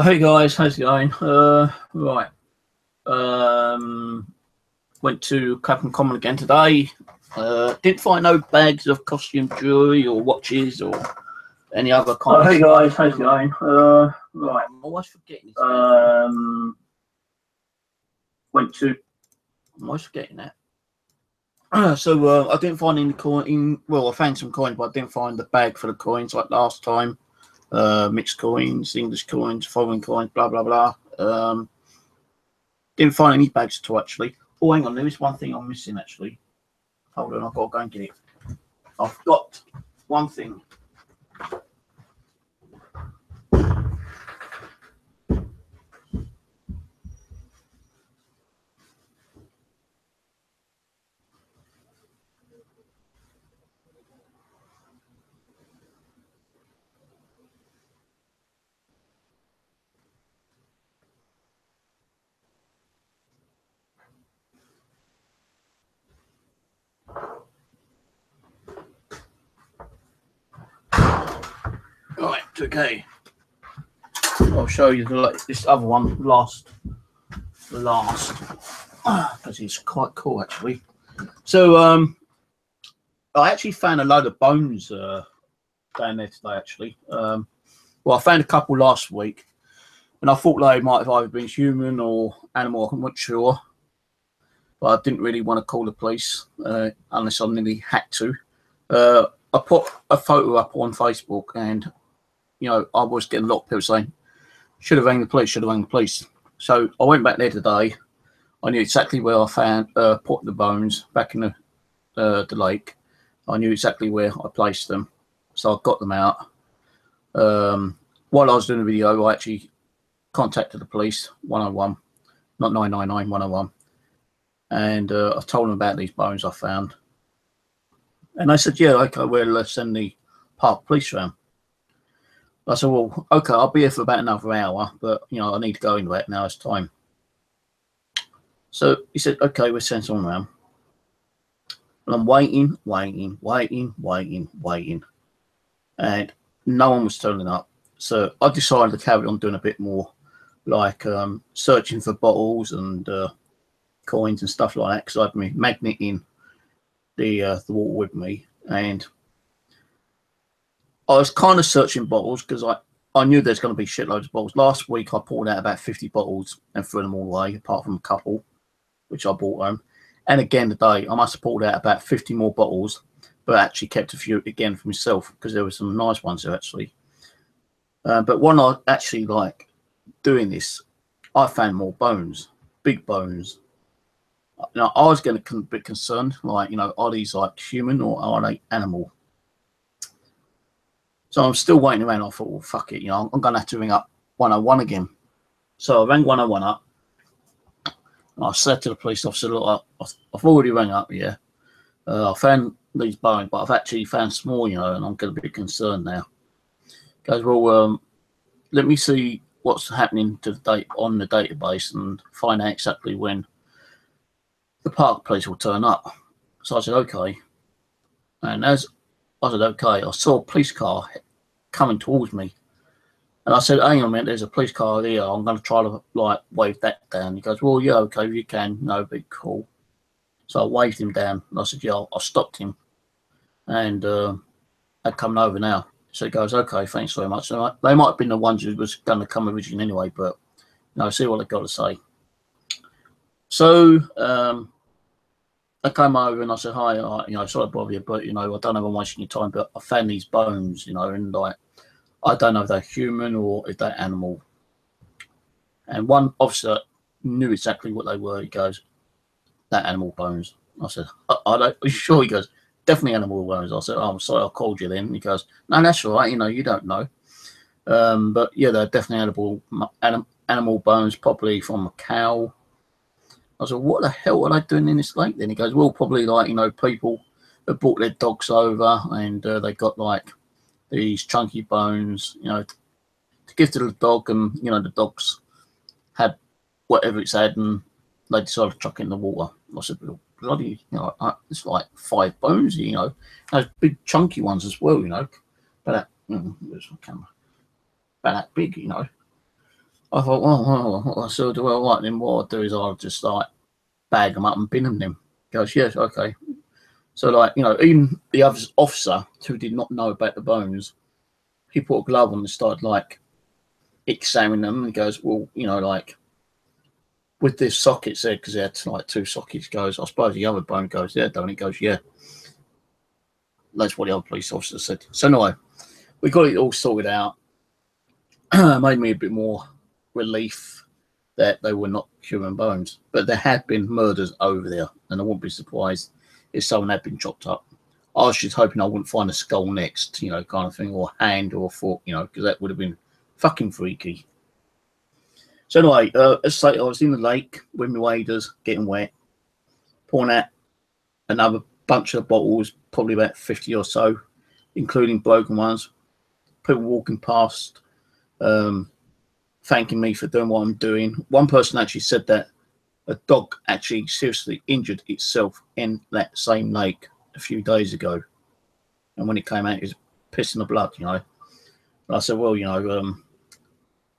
Hey guys, how's it going? Right. Went to Clapham Common again today. Didn't find no bags of costume jewellery or watches or any other kind. Hey guys, how's it going? Right. I'm always forgetting. Went to. I'm always forgetting that. So I didn't find any coin. Well, I found some coins, but I didn't find the bag for the coins like last time. Mixed coins, English coins, foreign coins, blah blah blah. Didn't find any bags at all actually. Oh, hang on, there is one thing I'm missing actually. Hold on, I've got to go and get it. I've got one thing. Right, okay. I'll show you this other one last, because it's quite cool actually. So I actually found a load of bones down there today actually. Well, I found a couple last week, and I thought they might have either been human or animal. I'm not sure, but I didn't really want to call the police unless I nearly had to. I put a photo up on Facebook, and you know, I was getting a lot of people saying, should have rang the police, should have rang the police. So I went back there today. I knew exactly where I found, put the bones back in the lake. I knew exactly where I placed them. So I got them out. While I was doing the video, I actually contacted the police, 101, not 999, 101. And I told them about these bones I found. And they said, yeah, okay, we'll send the park police around. I said, well, okay, I'll be here for about another hour, but, you know, I need to go into it now, it's time. So he said, okay, we'll send someone around. And I'm waiting. And no one was turning up. So I decided to carry on doing a bit more, like searching for bottles and coins and stuff like that, because I had my magnet in the water with me. And I was kind of searching bottles because I knew there's going to be shitloads of bottles. Last week I pulled out about 50 bottles and threw them all away, apart from a couple, which I bought home. And again today, I must have pulled out about 50 more bottles, but actually kept a few again for myself because there were some nice ones there actually. But when I actually like doing this, I found more bones, big bones. Now I was getting a bit concerned, like, you know, are these like human or are they animal? So I'm still waiting around. I thought, well, fuck it, you know, I'm going to have to ring up 101 again. So I rang 101 up. And I said to the police officer, look, I've already rang up, yeah. I found these bones, but I've actually found some more, you know, and I'm getting a bit concerned now. He goes, well, let me see what's happening to the date on the database and find out exactly when the park police will turn up. So I said, okay. And as I said, okay, I saw a police car coming towards me. And I said, hang on a minute, there's a police car here. I'm going to try to, like, wave that down. He goes, well, yeah, okay, you can. No, be cool. So I waved him down. And I said, yeah, I stopped him. And they're coming over now. So he goes, okay, thanks very much. So they might have been the ones who was going to come originally anyway, but, you know, see what they've got to say. So I came over and I said, hi, you know, sorry to bother you, but, you know, I don't know if I'm wasting your time, but I found these bones, you know, and like, I don't know if they're human or if they're animal. And one officer knew exactly what they were. He goes, they're animal bones. I said, are you sure? He goes, definitely animal bones. I said, oh, I'm sorry, I called you then. He goes, no, that's all right, you know, you don't know. But yeah, they're definitely animal bones, probably from a cow. I said, what the hell are they doing in this lake then? He goes, well, probably like, you know, people have brought their dogs over and they got like these chunky bones, you know, to give to the dog, and, you know, the dogs had whatever it's had and they decided to chuck it in the water. I said, well, bloody, you know, it's like 5 bones, you know, those big chunky ones as well, you know, about that, where's my camera? About that big, you know. I thought, well, I said, well, right, then what I'll do is I'll just like bag them up and bin them. He goes, yes, okay. So, like, you know, even the other officer who did not know about the bones, he put a glove on and started like examining them. And he goes, well, you know, like with this sockets there, because he had like 2 sockets, goes, I suppose the other bone goes there, don't it? He goes, yeah. That's what the other police officer said. So, anyway, we got it all sorted out. Made me a bit more relief that they were not human bones. But there had been murders over there, and I wouldn't be surprised if someone had been chopped up. I was just hoping I wouldn't find a skull next, you know, kind of thing, or a hand or a foot, you know, because that would have been fucking freaky. So anyway, as I say, I was in the lake with my waders, getting wet, pouring out another bunch of bottles, probably about 50 or so, including broken ones. People walking past, thanking me for doing what I'm doing. One person actually said that a dog actually seriously injured itself in that same lake a few days ago, and when it came out, it was pissing the blood, you know. And I said, well, you know,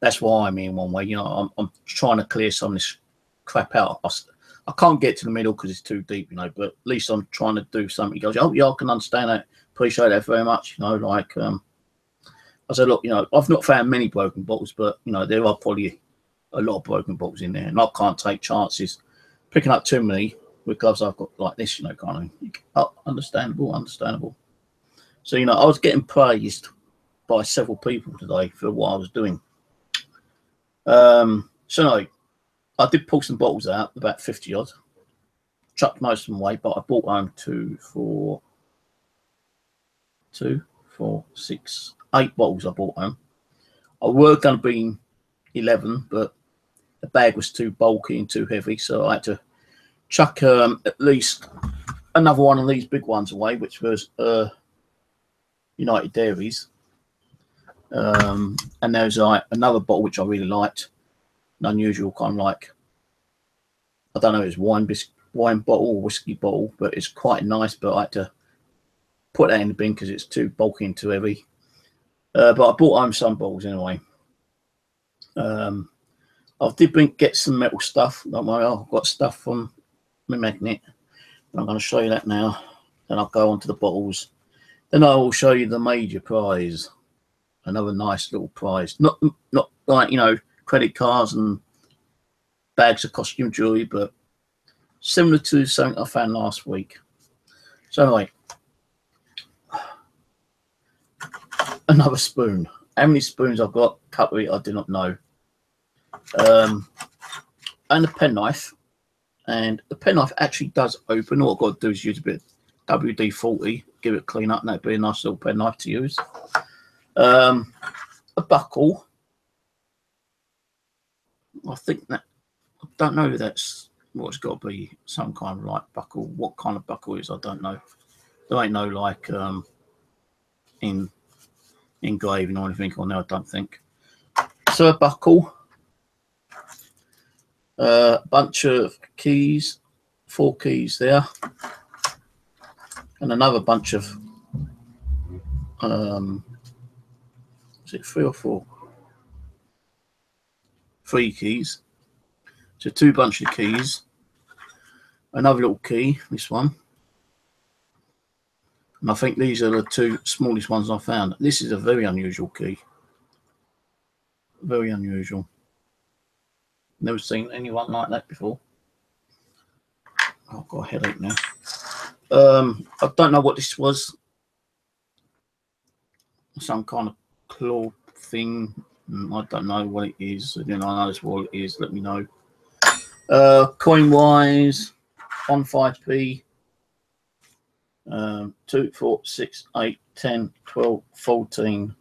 that's why I'm in one way, you know. I'm trying to clear some of this crap out. I can't get to the middle because it's too deep, you know, but at least I'm trying to do something. He goes, oh yeah, I can understand that, appreciate that very much, you know. Like I said, look, you know, I've not found many broken bottles, but you know, there are probably a lot of broken bottles in there, and I can't take chances picking up too many with gloves I've got like this, you know, kind of. Oh, understandable. So, you know, I was getting praised by several people today for what I was doing. So, no, I did pull some bottles out, about 50 odd. Chucked most of them away, but I bought home 2, 4, 6, 8 bottles I bought home. I were going to bring 11, but the bag was too bulky and too heavy, so I had to chuck at least another one of these big ones away, which was United Dairies. And there's like another bottle which I really liked, an unusual kind of like, I don't know, it's wine bottle or whiskey bottle, but it's quite nice. But I had to put that in the bin because it's too bulky and too heavy. But I bought home some bottles anyway. I did get some metal stuff. Don't worry, I've got stuff from my magnet. I'm going to show you that now. Then I'll go on to the bottles. Then I will show you the major prize. Another nice little prize. Not like, you know, credit cards and bags of costume jewelry, but similar to something I found last week. So anyway, another spoon. How many spoons I've got? Cutlery, I do not know. And a penknife. And the penknife actually does open. All I've got to do is use a bit of WD-40, give it a clean up, and that'd be a nice little penknife to use. A buckle. I think that, I don't know if that's what it's got to be, some kind of like buckle. What kind of buckle it is, I don't know. There ain't no like engraving or anything on there, I don't think. So a buckle. A bunch of keys, 4 keys there, and another bunch of is it 3 or 4? 3 keys. So 2 bunches of keys, another little key, this one, and I think these are the 2 smallest ones I found. This is a very unusual key, very unusual. Never seen anyone like that before. I've got a headache now. I don't know what this was. Some kind of claw thing. I don't know what it is. If you know what it is, let me know. Coin wise, 1 5p. 2, 4, 6, 8, 10, 12, 14,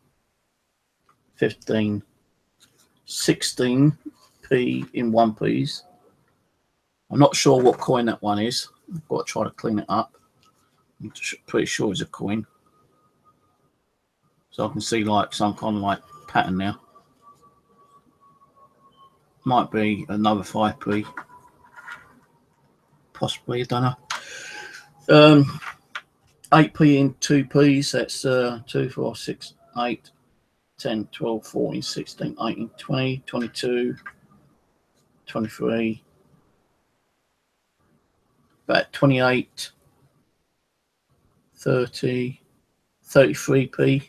15, 16p in 1p's. I'm not sure what coin that one is. I've got to try to clean it up. I'm pretty sure it's a coin. So I can see like some kind of like pattern now. Might be another 5p. Possibly, I don't know. 8p in 2p's. That's 2, 4, 6, 8, 10, 12, 14, 16, 18, 20, 22, 23, about 28, 30, 33p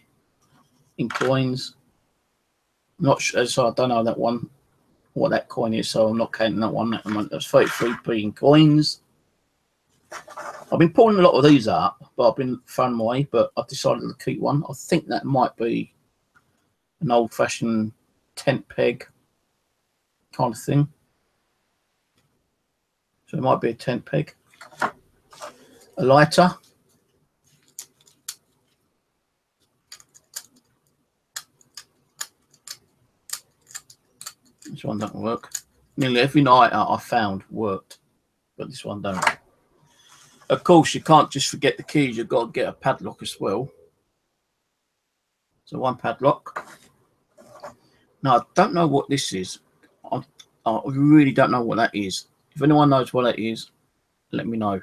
in coins. Not sure, so I don't know that one, what that coin is, so I'm not counting that one at the moment. That's 33p in coins. I've been pulling a lot of these up, but I've been throwing them away, but I've decided to keep one. I think that might be an old-fashioned tent peg kind of thing. So it might be a tent peg. A lighter. This one doesn't work. Nearly every night I found worked, but this one don't. Of course, you can't just forget the keys. You've got to get a padlock as well. So one padlock. Now, I don't know what this is. I really don't know what that is. If anyone knows what that is, let me know.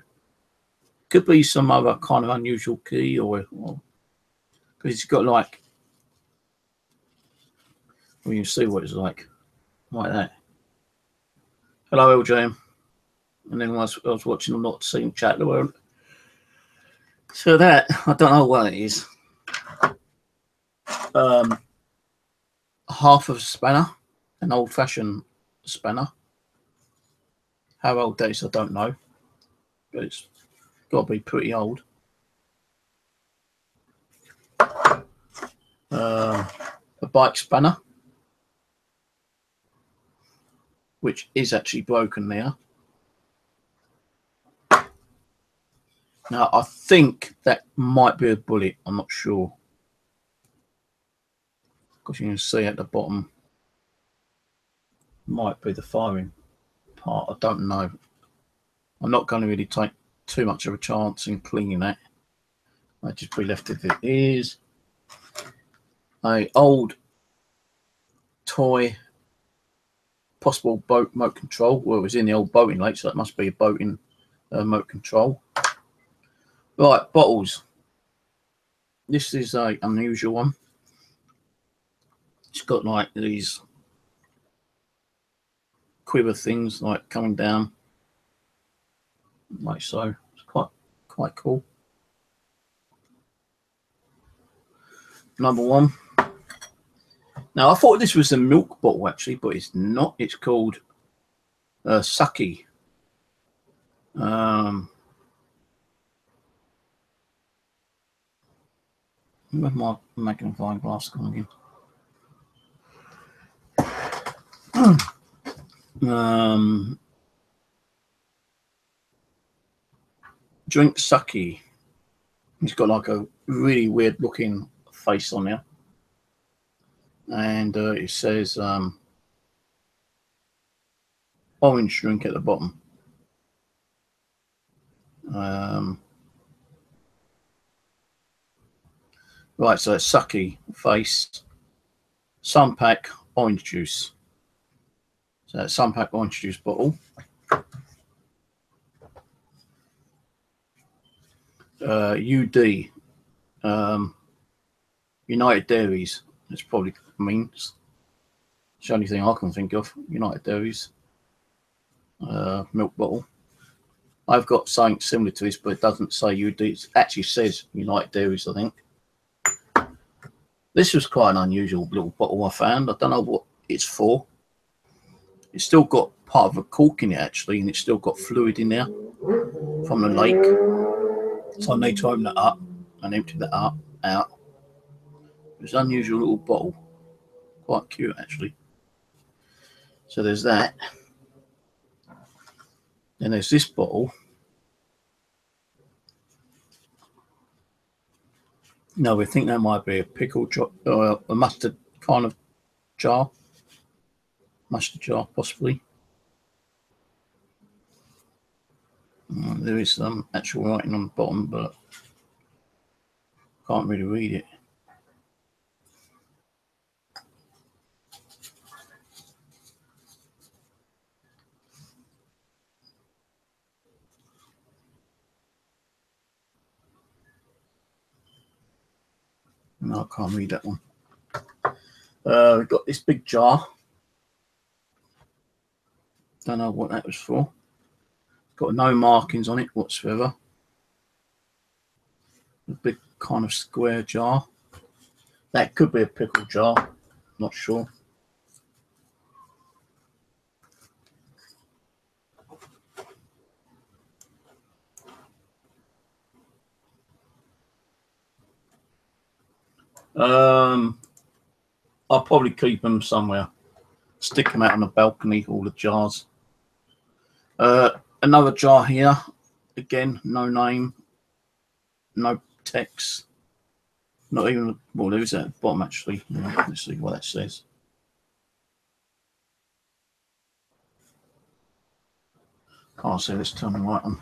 Could be some other kind of unusual key, or because it's got like, well, you can see what it's like that. Hello, LJ. And then I was watching, I'm not seeing chat the world. So that, I don't know what it is. Half of a spanner, an old-fashioned spanner. How old that is, I don't know, but it's got to be pretty old. A bike spanner, which is actually broken there. Now, I think that might be a bullet. I'm not sure. Because you can see at the bottom, might be the firing part. I don't know. I'm not going to really take too much of a chance in cleaning that. I'll just be left as it is. A old toy possible boat remote control. Well, it was in the old boating lake, so it must be a boating remote control. Right, bottles. This is a unusual one. It's got like these quiver things like coming down, like so. It's quite cool. Number one. Now I thought this was a milk bottle actually, but it's not. It's called Sucky. Where's my magnifying glass gone again? Drink Sucky. He's got like a really weird looking face on there, and it says orange drink at the bottom. Right, so it's Sucky face, Sunpack orange juice. So that's Sunpack orange juice bottle. UD, United Dairies. That's probably means. It's the only thing I can think of. United Dairies milk bottle. I've got something similar to this, but it doesn't say UD. It actually says United Dairies, I think. This was quite an unusual little bottle I found. I don't know what it's for. It's still got part of a cork in it actually, and it's still got fluid in there from the lake. So I need to open that up and empty that out. It's an unusual little bottle. Quite cute actually. So there's that. Then there's this bottle. No, we think that might be a pickle jar, a mustard kind of jar. Mustard jar, possibly. There is some actual writing on the bottom, but can't really read it. No, I can't read that one. We've got this big jar. Don't know what that was for. Got no markings on it whatsoever. A big kind of square jar. That could be a pickle jar. Not sure. I'll probably keep them somewhere. Stick them out on the balcony, all the jars. Another jar here. Again, no name, no text. Not even, well, there is at the bottom actually. Let's see what that says. Can't see, let's turn the light on.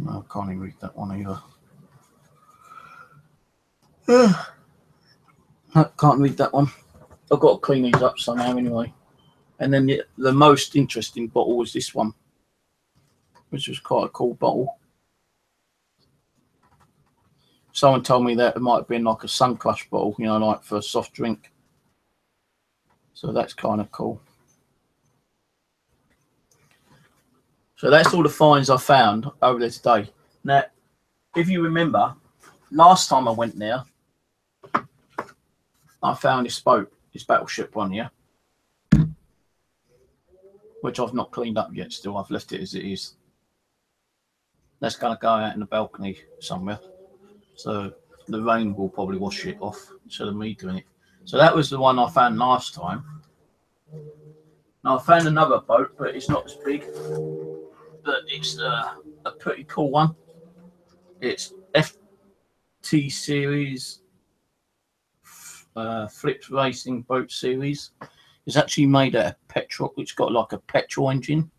No, I can't even read that one either. No, can't read that one. I've got to clean these up somehow anyway. And then the most interesting bottle was this one, which was quite a cool bottle. Someone told me that it might have been like a Sun Crush bottle, you know, like for a soft drink. So that's kind of cool. So that's all the finds I found over there today. Now, if you remember, last time I went there, I found this boat, this battleship one here, which I've not cleaned up yet still. I've left it as it is. That's going to go out in the balcony somewhere. So the rain will probably wash it off instead of me doing it. So that was the one I found last time. Now I found another boat, but it's not as big. But it's a pretty cool one. It's FT series, flipped racing boat series. It's actually made out of petrol. It's got like a petrol engine.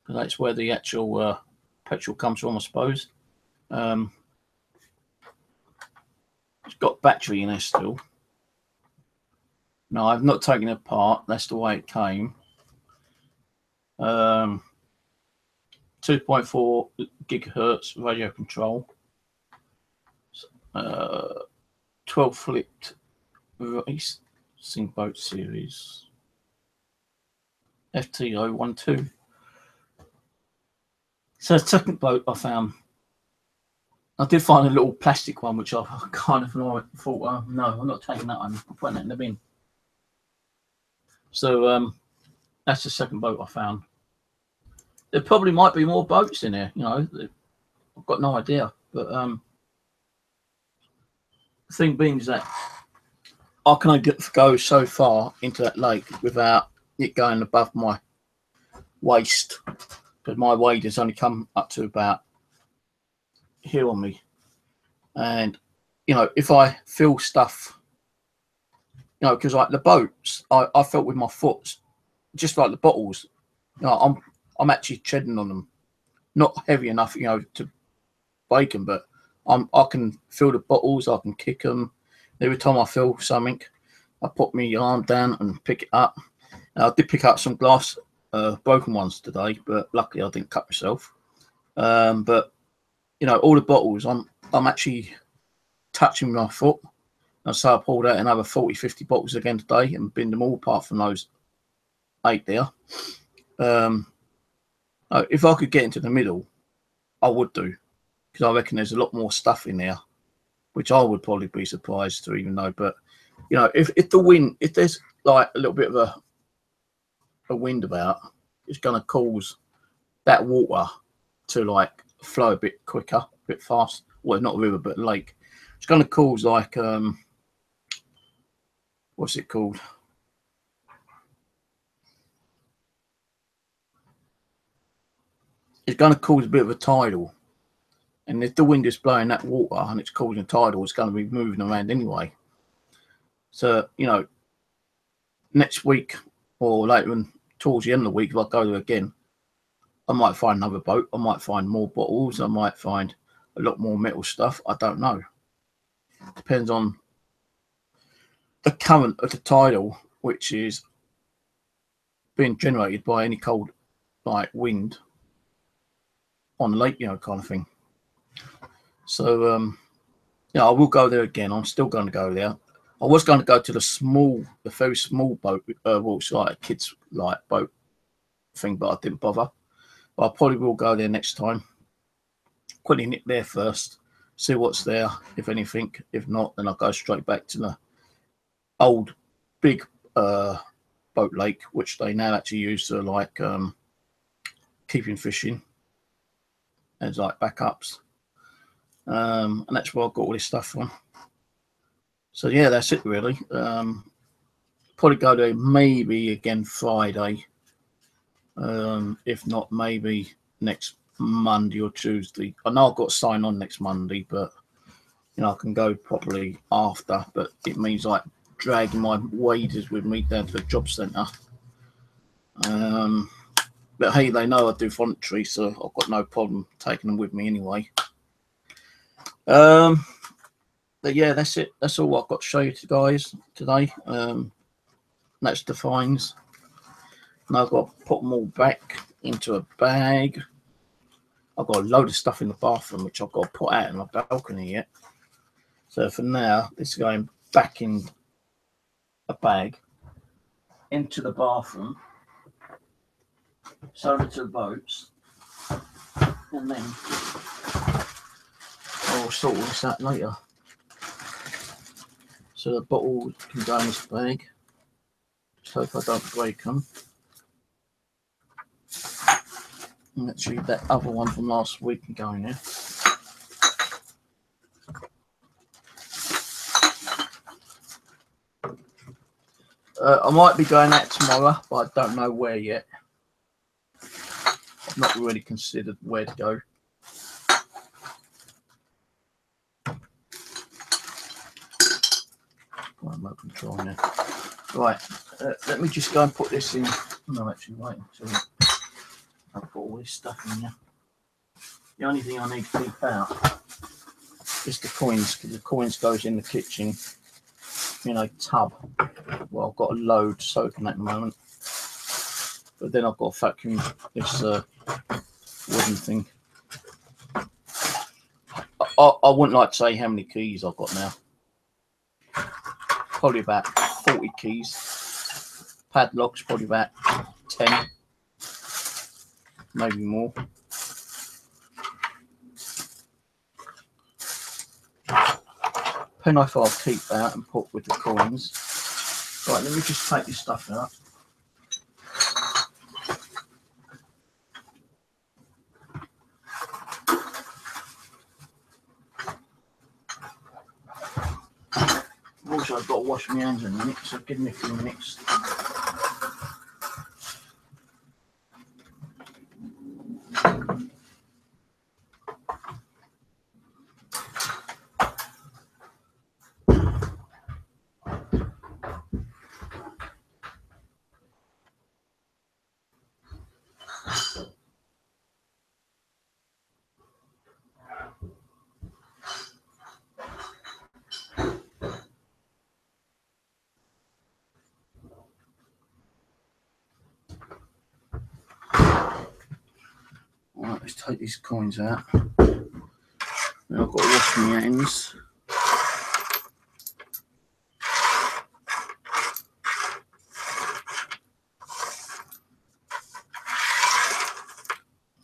That's where the actual petrol comes from, I suppose. It's got battery in there still. No, I've not taken it apart. That's the way it came. 2.4 gigahertz radio control. 12 flipped racing boat series. FT012. So the second boat I found. I did find a little plastic one, which I kind of thought, no, I'm not taking that one. I'm putting that in the bin. So that's the second boat I found. There probably might be more boats in there, you know. I've got no idea. But the thing being is that I can only go so far into that lake without it going above my waist. Because my waders only come up to about here on me. And, you know, if I feel stuff, you know, because like the boats, I felt with my foot, just like the bottles, you know, I'm actually treading on them. Not heavy enough, you know, to break them, but I can feel the bottles, I can kick them. Every time I feel something, I put my arm down and pick it up. Now, I did pick up some glass, broken ones today, but luckily I didn't cut myself. But, you know, all the bottles, I'm actually touching my foot. And so I pulled out another 40, 50 bottles again today and binned them all apart from those 8 there. If I could get into the middle, I would do, because I reckon there's a lot more stuff in there, which I would probably be surprised to even know. But you know, if the wind, if there's like a little bit of a wind about, it's going to cause that water to like flow a bit quicker, a bit fast. Well, not a river, but a lake. It's going to cause like what's it called? It's going to cause a bit of a tidal. And if the wind is blowing that water and it's causing tidal, it's going to be moving around anyway. So, you know, next week or later on, towards the end of the week, if I go there again, I might find another boat. I might find more bottles. I might find a lot more metal stuff. I don't know. Depends on the current of the tidal, which is being generated by any cold like wind on the lake, you know, kind of thing. So yeah, I will go there again. I'm still going to go there. I was going to go to the very small boat, well, it's like a kids like boat thing, but I didn't bother. But I probably will go there next time. Quickly nip there first, see what's there, if anything. If not, then I'll go straight back to the old big boat lake, which they now actually use to like keeping fish in as like backups. And that's where I got all this stuff from. So yeah, that's it really. Probably go there maybe again Friday. If not, maybe next Monday or Tuesday. I know I've got to sign on next Monday, but you know I can go properly after. But it means like dragging my waders with me down to the job centre. But hey, they know I do voluntary, so I've got no problem taking them with me anyway. But yeah, that's it. That's all I've got to show you guys today. That's the finds. Now I've got to put them all back into a bag. I've got a load of stuff in the bathroom which I've got to put out in my balcony yet. So for now, this is going back in a bag into the bathroom, sold it to the boats, and then I'll sort all this out later. So the bottle can go in this bag. Just hope I don't break them. And actually, that other one from last week can go in there. I might be going out tomorrow, but I don't know where yet. I've not really considered where to go. I'm open control now. Right, let me just go and put this in. No, actually, wait until I've got all this stuff in there. The only thing I need to keep out is the coins, because the coins goes in the kitchen in a tub. Well, I've got a load soaking at the moment, but then I've got to vacuum this wooden thing. I wouldn't like to say how many keys I've got now. Probably about 40 keys. Padlocks, probably about 10, maybe more. Penknife I'll keep out and put with the coins. Right, let me just take this stuff out. Also, I've got to wash my hands in a minute, so give me a few minutes. Right, let's take these coins out. Now I've got to wash my hands.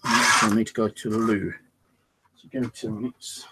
I need to go to the loo. So give me 2 minutes.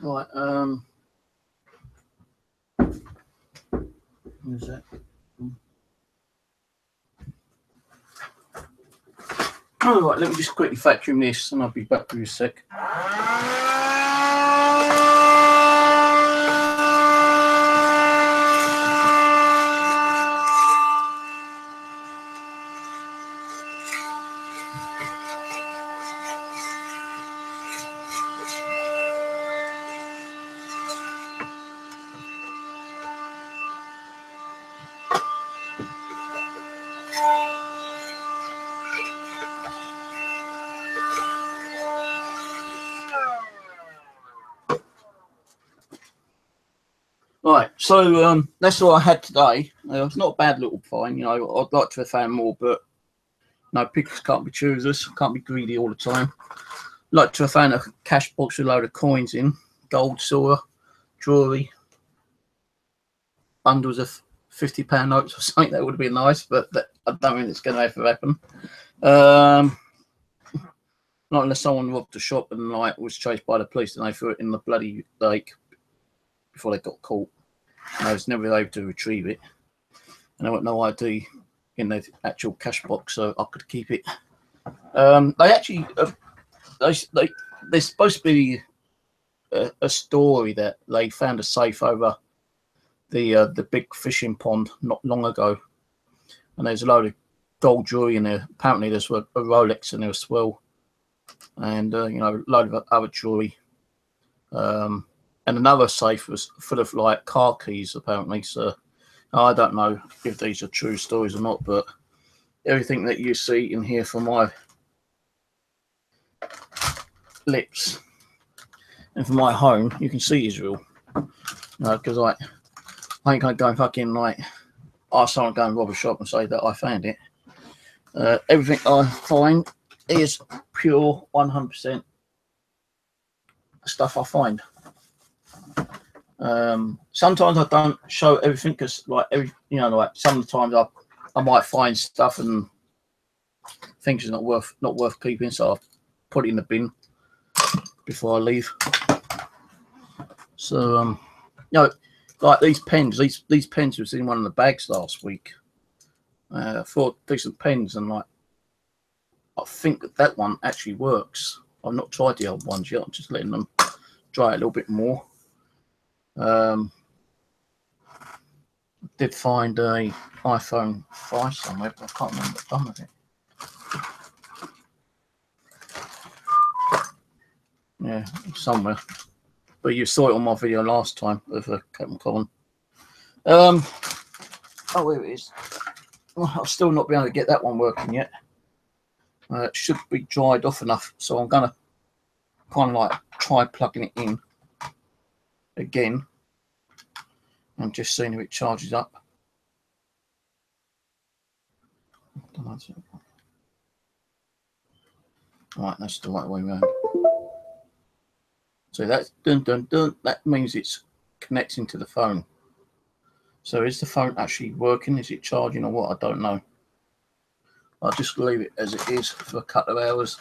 Right, where's that? All right, let me just quickly vacuum this and I'll be back for you a sec. Right, so that's all I had today. It's not a bad little find, you know. I'd like to have found more, but no, pickers can't be choosers, can't be greedy all the time. Like to have found a cash box with a load of coins in, gold, silver, jewellery, bundles of £50 notes or something. That would have been nice, but I don't think it's going to ever happen. Not unless someone robbed a shop and like was chased by the police and they threw it in the bloody lake before they got caught. And I was never able to retrieve it, and I got no ID in the actual cash box, so I could keep it. They actually, there's supposed to be a story that they found a safe over the big fishing pond not long ago, and there's a load of gold jewelry in there. Apparently, there's a Rolex in there as well, and you know, a load of other jewelry. And another safe was full of like car keys, apparently. So I don't know if these are true stories or not, but everything that you see and hear from my lips and from my home, you can see is real. Because I ain't gonna go and fucking like ask someone to go and rob a shop and say that I found it. Everything I find is pure 100% stuff I find. Sometimes I don't show everything because, like, like sometimes I might find stuff and think it's not worth keeping, so I'll put it in the bin before I leave. So you know, like these pens, these pens was in one of the bags last week. 4 decent pens, and like I think that one actually works. I've not tried the old ones yet. I'm just letting them dry a little bit more. Did find a iPhone 5 somewhere, but I can't remember what I've done with it. Yeah, somewhere. But you saw it on my video last time of Clapham Common. Oh, here it is. Well, I'll still not be able to get that one working yet. It should be dried off enough, so I'm gonna kind of like try plugging it in again and just seeing if it charges up. Right, that's the right way around. So that's dun dun dun. That means it's connecting to the phone. So is the phone actually working? Is it charging or what? I don't know. I'll just leave it as it is for a couple of hours.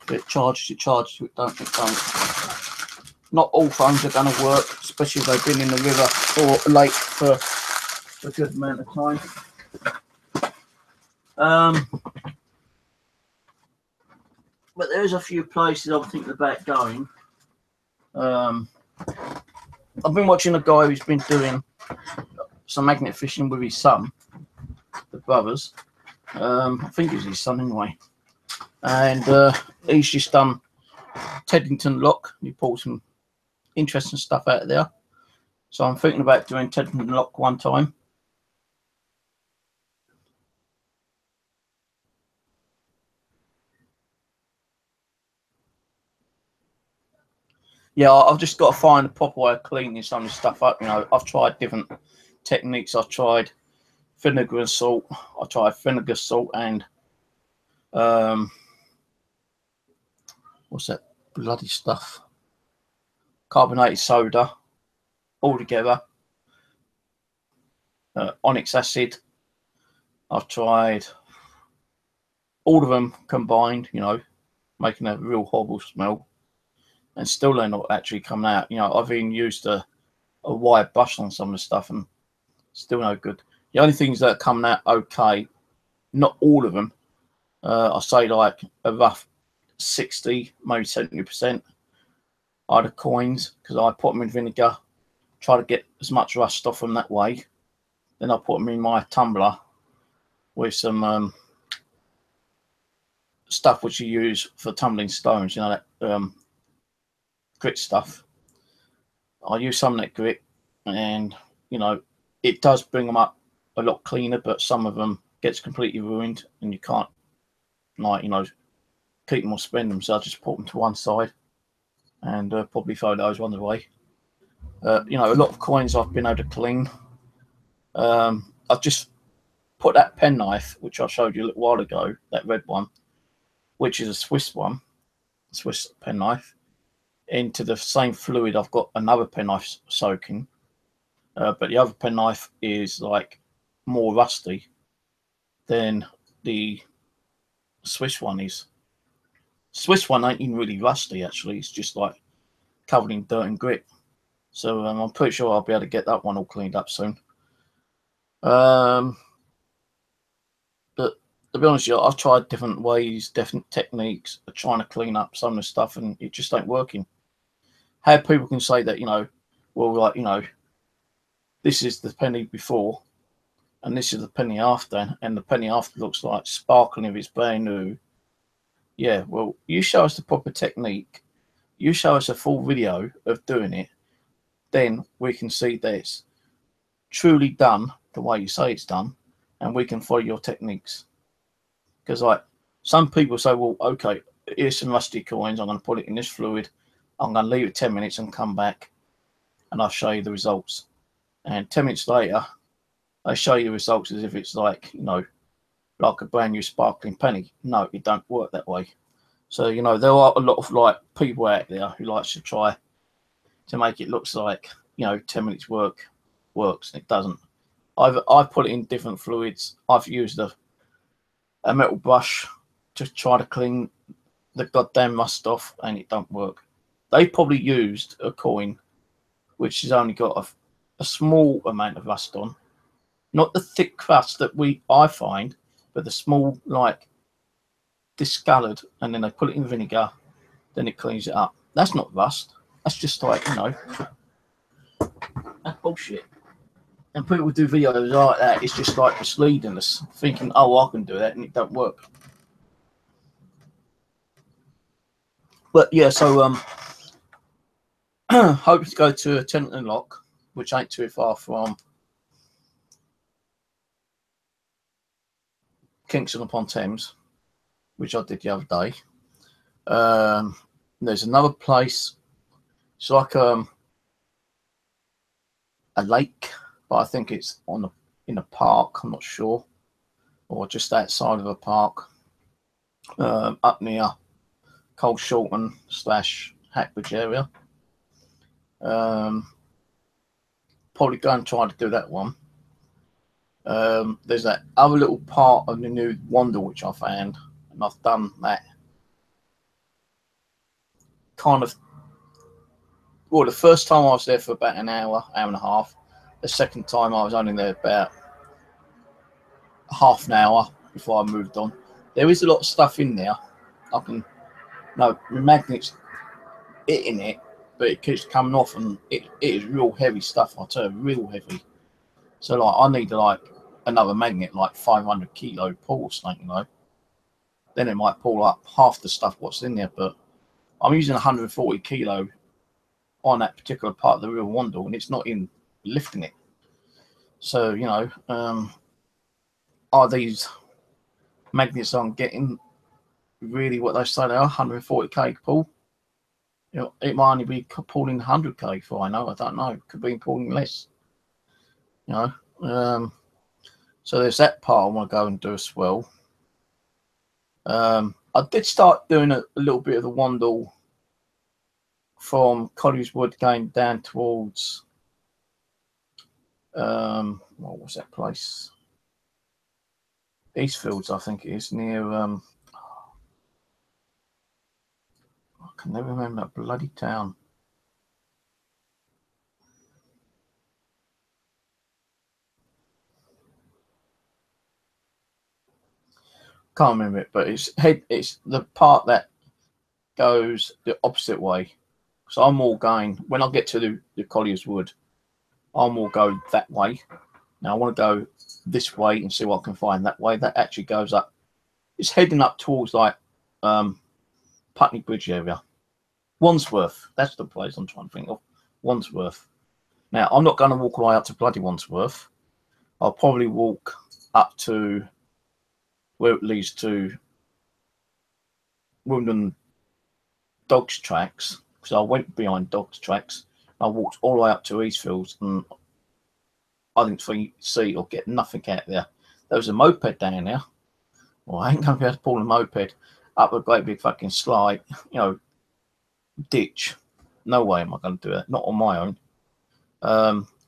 If it charges, it charges. If it don't, it don't. Not all phones are going to work, especially if they've been in the river or lake for a good amount of time. But there's a few places I'm thinking about going. I've been watching a guy who's been doing some magnet fishing with his son, the brothers. I think it's his son anyway. And he's just done Teddington Lock. He pulled some interesting stuff out of there. So I'm thinking about doing Teddington Lock one time. Yeah, I've just got to find a proper way of cleaning some of this stuff up. You know, I've tried different techniques. I've tried vinegar and salt. I tried vinegar, salt, and what's that bloody stuff? Carbonated soda, all together. Onyx acid. I've tried all of them combined. You know, making a real horrible smell. and still they're not actually coming out. You know, I've even used a wire brush on some of the stuff and still no good. The only things that are coming out okay, not all of them, I say like a rough 60, maybe 70% are the coins, because I put them in vinegar, try to get as much rust off them that way. Then I put them in my tumbler with some stuff which you use for tumbling stones, you know, that grit stuff. I use some of that grit, and you know, it does bring them up a lot cleaner, but some of them gets completely ruined and you can't, like, you know, keep them or spend them. So I just put them to one side and probably throw those ones away. You know, a lot of coins I've been able to clean. I've just put that penknife, which I showed you a little while ago, that red one, which is a Swiss one, Swiss penknife, into the same fluid I've got another penknife soaking. But the other penknife is like more rusty than the Swiss one is. Swiss one ain't even really rusty, actually. It's just like covered in dirt and grit. So I'm pretty sure I'll be able to get that one all cleaned up soon. But to be honest with you, I've tried different ways, different techniques of trying to clean up some of the stuff, and it just ain't working. How people can say that, you know, well, like, you know, this is the penny before and this is the penny after, and the penny after looks like sparkling if it's brand new. Yeah, well, you show us the proper technique, you show us a full video of doing it, then we can see that it's truly done the way you say it's done, and we can follow your techniques. Because like some people say, well, okay, here's some rusty coins, I'm going to put it in this fluid, I'm going to leave it 10 minutes and come back and I'll show you the results. And 10 minutes later, they show you the results as if it's like, you know, like a brand new sparkling penny. No, it don't work that way. So, you know, there are a lot of like people out there who likes to try to make it looks like, you know, 10 minutes works, and it doesn't. I've put it in different fluids. I've used a metal brush to try to clean the goddamn rust off, and it don't work. They probably used a coin which has only got a small amount of rust on, not the thick crust that I find, but the small, like, discolored, and then they put it in vinegar, then it cleans it up. That's not rust. That's just like, you know, that's bullshit. And people do videos like that. It's just like misleading us, thinking, oh, I can do that, and it don't work. But yeah, so hoping to go to Tenton Lock, which ain't too far from Kingston upon Thames, which I did the other day. There's another place. It's like a lake, but I think it's in a park. I'm not sure, or just outside of a park, up near Cold Shorten / Hackbridge area. Probably go and try to do that one. There's that other little part of the new Wander which I found, and I've done that kind of. Well, the first time I was there for about an hour and a half. The second time I was only there about half an hour before I moved on. There is a lot of stuff in there. I can, no, the magnet's hitting it, but it keeps coming off, and it is real heavy stuff. I tell you, real heavy. So like, I need like another magnet, like 500 kilo pull or something, you know. Then it might pull up half the stuff what's in there. But I'm using 140 kilo on that particular part of the real Wandle, and it's not in lifting it. So, you know, are these magnets I'm getting really what they say they are, 140k pull? You know, it might only be pulling 100k for I know. I don't know. It could be pulling less. You know, so there's that part I want to go and do as well. I did start doing a little bit of the Wandle from Collieswood going down towards what was that place? Eastfields, I think it is, near I can never remember that bloody town. Can't remember it, but it's the part that goes the opposite way. So I'm all going, when I get to the Collier's Wood, I'm all go that way. Now I want to go this way and see what I can find that way. That actually goes up. It's heading up towards like Putney Bridge area. Wandsworth. That's the place I'm trying to think of. Wandsworth. Now I'm not going to walk all the way up to bloody Wandsworth. I'll probably walk up to where it leads to Wimbledon Dogs Tracks. Because I went behind Dogs Tracks. I walked all the way up to Eastfields and I didn't see or get nothing out there. There was a moped down there. Well, I ain't going to be able to pull a moped up a great big fucking slide, you know, ditch. No way am I going to do that. Not on my own.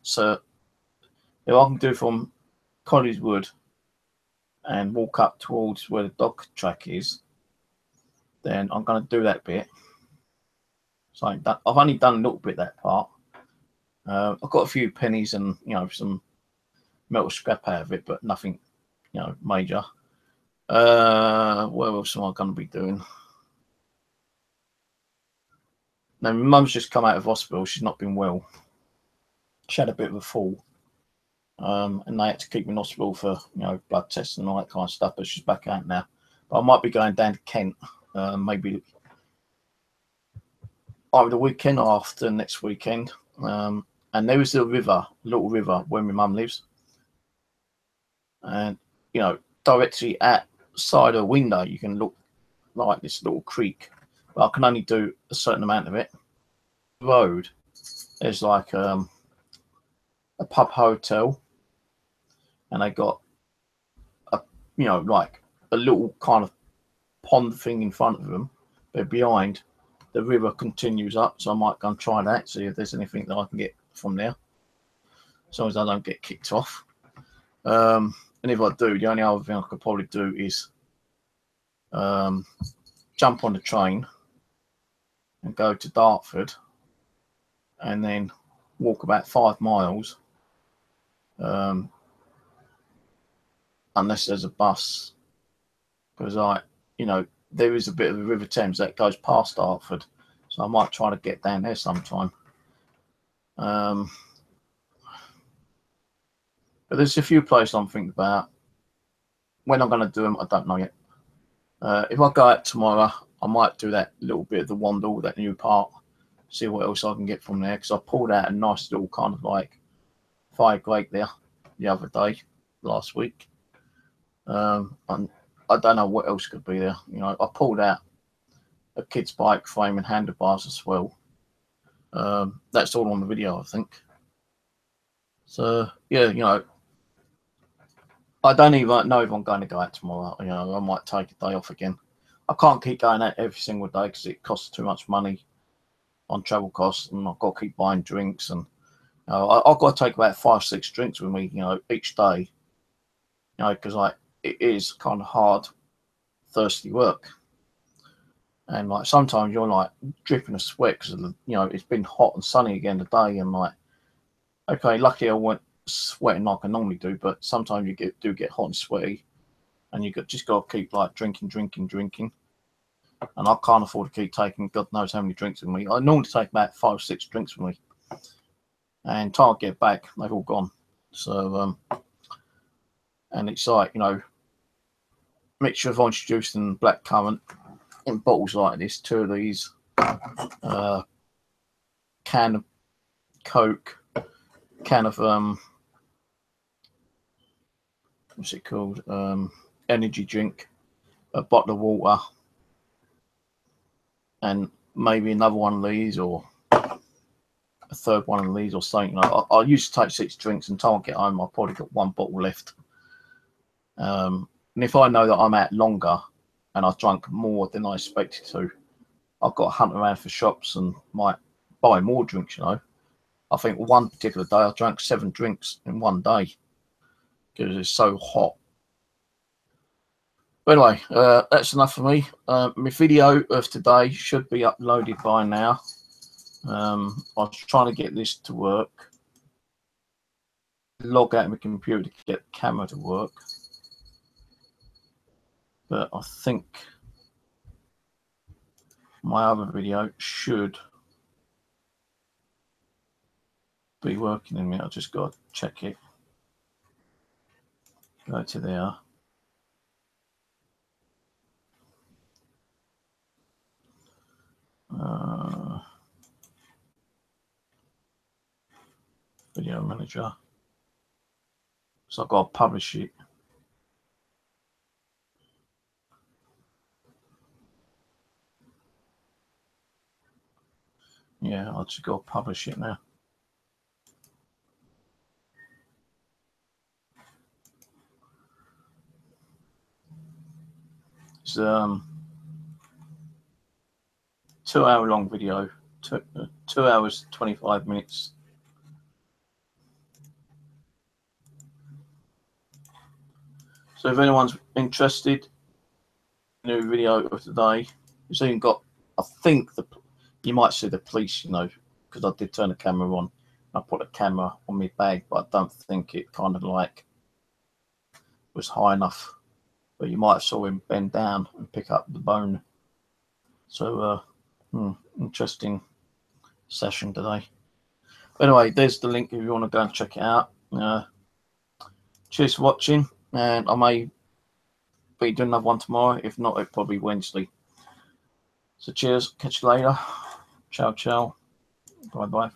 So if I can do from Collier's Wood and walk up towards where the dog track is, then I'm going to do that bit. So I've only done a little bit that part. I've got a few pennies and, you know, some metal scrap out of it, but nothing, you know, major. What else am I going to be doing? Now, my mum's just come out of hospital. She's not been well. She had a bit of a fall. And they had to keep me in hospital for, you know, blood tests and all that kind of stuff, but she's back out now. But I might be going down to Kent, maybe either the weekend or after next weekend. And there is a river, little river, where my mum lives. And, you know, directly outside her window, you can look like this little creek. But I can only do a certain amount of it. The road, there's like a pub hotel. And they got a, you know, like a little kind of pond thing in front of them. But behind, the river continues up. So I might go and try that, see if there's anything that I can get from there. As long as I don't get kicked off. And if I do, the only other thing I could probably do is jump on the train and go to Dartford and then walk about 5 miles. Unless there's a bus, because you know, there is a bit of the River Thames that goes past Dartford, so I might try to get down there sometime. But there's a few places I'm thinking about. When I'm going to do them, I don't know yet. If I go out tomorrow, I might do that little bit of the Wandle, that new part, see what else I can get from there, because I pulled out a nice little kind of like fire grate there the other day, last week. And I don't know what else could be there. You know, I pulled out a kid's bike frame and handlebars as well. That's all on the video, I think. So yeah, you know, I don't even know if I'm going to go out tomorrow. You know, I might take a day off again. I can't keep going out every single day because it costs too much money on travel costs, and I've got to keep buying drinks, and you know, I've got to take about 5-6 drinks with me, you know, each day. You know, because like it is kind of hard, thirsty work, and like sometimes you're like dripping of sweat because you know it's been hot and sunny again today, and like okay, lucky I went sweating like I normally do, but sometimes you do get hot and sweaty, and you just got to keep like drinking, and I can't afford to keep taking God knows how many drinks with me. I normally take about 5-6 drinks with me, and until I get back, they've all gone. So and it's like, you know, mixture of orange juice and blackcurrant in bottles like this, 2 of these, can of Coke, can of what's it called, energy drink, a bottle of water, and maybe another one of these, or a third one of these, or something. You know, I used to take 6 drinks. Until I get home, I've probably got 1 bottle left. And if I know that I'm out longer and I've drunk more than I expected to, I've got to hunt around for shops and might buy more drinks, you know. I think one particular day I drank 7 drinks in one day because it's so hot. But anyway, that's enough for me. My video of today should be uploaded by now. I was trying to get this to work. Log out of my computer to get the camera to work. But I think my other video should be working in a minute. I just got to check it. Go to there. Video manager. So I've got to publish it. Yeah, I'll just go publish it now. It's 2 hour long video, 2 hours 25 minutes. So if anyone's interested in the video of today, it's even got, I think you might see the police, you know, because I did turn the camera on. I put a camera on my bag, but I don't think it kind of like was high enough. But you might have saw him bend down and pick up the bone. So interesting session today. Anyway, there's the link if you want to go and check it out. Cheers for watching, and I may be doing another one tomorrow. If not, it'll probably be Wednesday. So cheers, catch you later. Ciao, ciao. Bye bye.